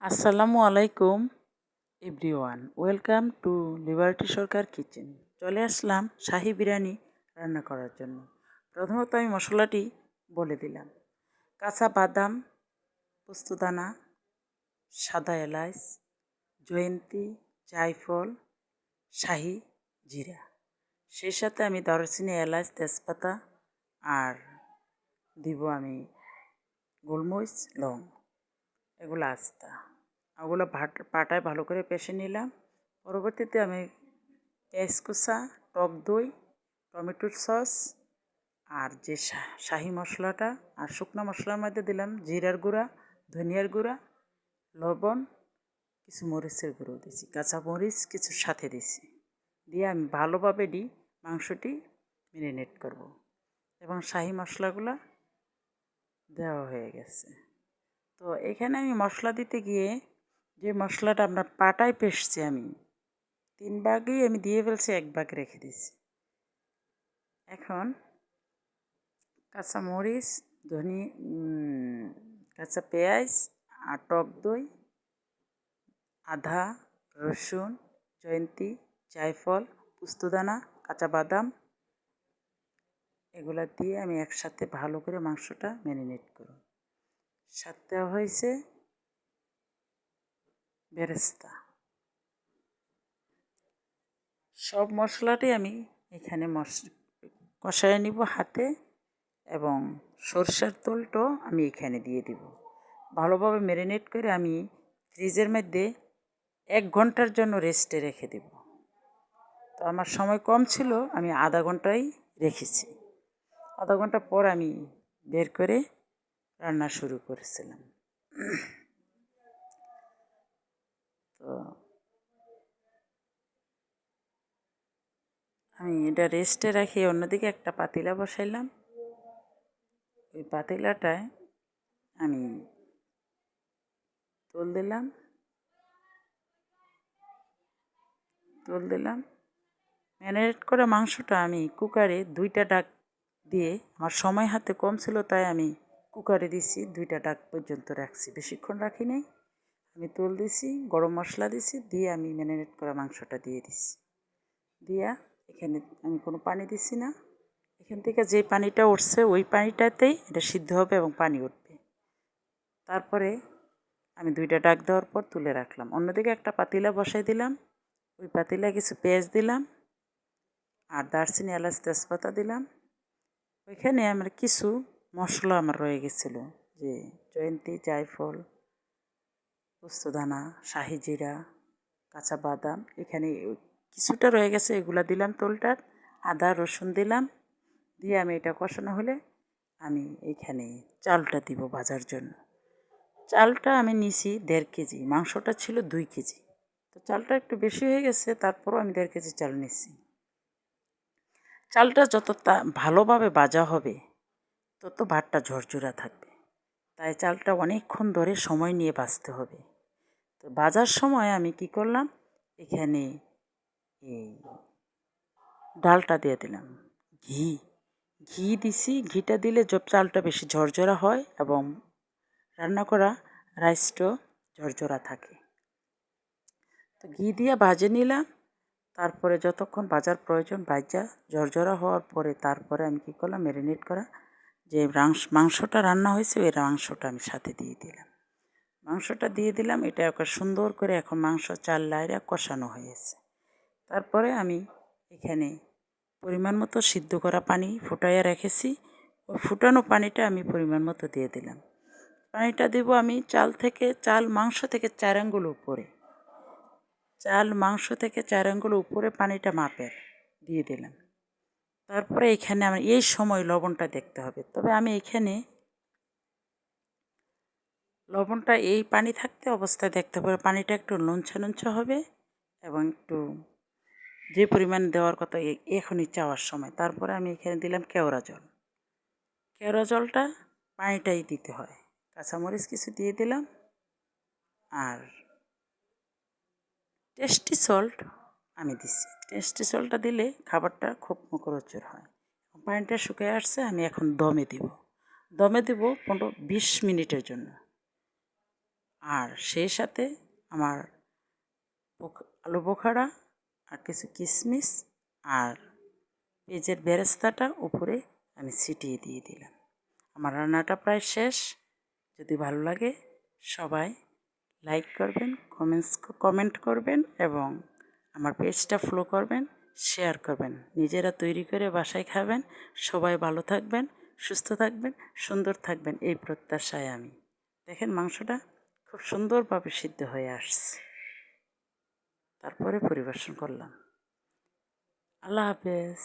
আসসালামু আলাইকুম everyone, welcome to liberty Sarkar kitchen. চলে আসলাম শাহি বিরিয়ানি রান্না করার জন্য। প্রথমত আমি মশলাটি বলে দিলাম: কাঁচা বাদাম, পোস্তদানা, সাদা এলাচ, জয়ন্তী, জায়ফল, শাহি জিরা। সেই সাথে আমি দারুচিনি, এলাচ, তেজপাতা আর দিব আমি গোলমরিচ, লং, এগুলো আস্তা। ওগুলো পাটায় ভালো করে পেষে নিলাম। পরবর্তীতে আমি পেঁয়াজ কুচা, টক দই, টমেটোর সস আর যে শাহি মশলাটা আর শুকনো মশলার মধ্যে দিলাম জিরার গুঁড়া, ধনিয়ার গুঁড়া, লবণ, কিছু মরিচের গুঁড়ো দিয়েছি, কাঁচা মরিচ কিছু সাথে দিয়েছি। দিয়ে আমি ভালোভাবে মাংসটি ম্যারিনেট করব এবং শাহি মশলাগুলো দেওয়া হয়ে গেছে। তো এখানে আমি মশলা দিতে গিয়ে যে মশলাটা আপনার পাটায় পেষছি আমি 3 ভাগই আমি দিয়ে ফেলছি, 1 ভাগ রেখে দিছি। এখন কাঁচা মরিচ, কাঁচা পেঁয়াজ আর টক দই, আদা রসুন, জয়ন্তী, জায়ফল, পোস্তদানা, কাঁচা বাদাম, এগুলা দিয়ে আমি একসাথে ভালো করে মাংসটা ম্যারিনেট করব। সাথে দেওয়া হয়েছে বেরেস্তা। সব মশলাটি আমি এখানে কষায় নিব হাতে, এবং সরষের তেলটাও আমি এখানে দিয়ে দিব। ভালোভাবে ম্যারিনেট করে আমি ফ্রিজের মধ্যে 1 ঘন্টার জন্য রেস্টে রেখে দেব। তো আমার সময় কম ছিল, আমি আধা ঘন্টাই রেখেছি। আধা ঘন্টা পর আমি বের করে রান্না শুরু করেছিলাম। তো আমি এটা রেস্টে রাখি অন্যদিকে একটা পাতিলা বসাইলাম। ওই পাতিলাটায় আমি তেল দিলাম। ম্যারিনেট করা মাংসটা আমি কুকারে 2টা ডাক দিয়ে, আমার সময় হাতে কম ছিল তাই আমি কুকারে দিছি, 2টা ডাক পর্যন্ত রাখছি, বেশিক্ষণ রাখি নাই। আমি তেল দিছি, গরম মশলা দিছি, দিয়ে আমি ম্যারিনেট করা মাংসটা দিয়ে দিছি। দিয়া এখানে আমি কোনো পানি দিছি না। এখান থেকে যে পানিটা উঠছে ওই পানিটাতেই এটা সিদ্ধ হবে এবং পানি উঠবে। তারপরে আমি 2টা ডাক দেওয়ার পর তুলে রাখলাম। অন্যদিকে একটা পাতিলা বসাই দিলাম। ওই পাতিলায় কিছু পেঁয়াজ দিলাম আর দারচিনি, এলাচ, তেজপাতা দিলাম। ওইখানে আমার কিছু মশলা আমার রয়ে গেছিলো, যে জয়ন্তী, জায়ফল, পোস্তদানা, শাহি জিরা, কাঁচা বাদাম, এখানে কিছুটা রয়ে গেছে, এগুলা দিলাম তেলটার। আদা রসুন দিলাম। দিয়ে আমি এটা কষানো হলে আমি এইখানে চালটা দিব ভাজার জন্য। চালটা আমি নিছি 1.5 কেজি, মাংসটা ছিল 2 কেজি। তো চালটা একটু বেশি হয়ে গেছে, তারপরও আমি 1.5 কেজি চাল নিছি। চালটা যত ভালোভাবে ভাজা হবে তত ভাতটা ঝরঝরা থাকবে, তাই চালটা অনেকক্ষণ ধরে সময় নিয়ে ভাজতে হবে। তো ভাজার সময় আমি কি করলাম, এখানে এই ডালটা দিয়ে দিলাম, ঘি দিছি। ঘিটা দিলে চালটা বেশি ঝরঝরা হয় এবং রান্না করা রাইসটাও ঝরঝরা থাকে। তো ঘি দিয়ে ভাজে নিলাম। তারপরে যতক্ষণ ভাজার প্রয়োজন ভাজা ঝরঝরা হওয়ার পরে তারপরে আমি কী করলাম, ম্যারিনেট করা যে মাংসটা রান্না হয়েছে ওই মাংসটা আমি সাথে দিয়ে দিলাম। মাংসটা দিয়ে দিলাম, এটা একটা সুন্দর করে এখন মাংস চাল লাইরা কষানো হয়েছে। তারপরে আমি এখানে পরিমাণ মতো সিদ্ধ করা পানি ফুটাইয়া রেখেছি, ওই ফুটানো পানিটা আমি পরিমাণ মতো দিয়ে দিলাম। পানিটা দেবো আমি মাংস থেকে 4 আঙ্গুল উপরে, মাংস থেকে 4 আঙ্গুল উপরে পানিটা মাপের দিয়ে দিলাম। তারপরে এখানে আমার এই সময় লবণটা দেখতে হবে, তবে আমি এখানে লবণটা এই পানি থাকতে অবস্থায় দেখতে হবে। পানিটা একটু নুনছা হবে এবং একটু যে পরিমাণ দেওয়ার কথা এখনই চাওয়ার সময়। তারপরে আমি এখানে দিলাম কেওড়া জল। কেওড়া জলটা পানিটাই দিতে হয়। কাঁচামরিচ কিছু দিয়ে দিলাম আর টেস্টি সল্ট আমি দিচ্ছি। টেস্টি সল্টটা দিলে খাবারটা খুব মুখরোচক হয়। পানিটা শুকিয়ে আসছে, আমি এখন দমে দিব 15-20 মিনিটের জন্য। আর সেই সাথে আমার আলু বোখারা আর কিছু কিশমিশ আর পেঁয়াজের বেরেস্তাটা উপরে আমি ছিটিয়ে দিয়ে দিলাম। আমার রান্নাটা প্রায় শেষ। যদি ভালো লাগে সবাই লাইক করবেন, কমেন্ট করবেন এবং আমার পেজটা ফলো করবেন, শেয়ার করবেন। নিজেরা তৈরি করে বাসায় খাবেন। সবাই ভালো থাকবেন, সুস্থ থাকবেন, সুন্দর থাকবেন, এই প্রত্যাশায় আমি। দেখেন মাংসটা খুব সুন্দরভাবে সিদ্ধ হয়ে আসছে। তারপরে পরিবেশন করলাম। আল্লাহ হাফেজ।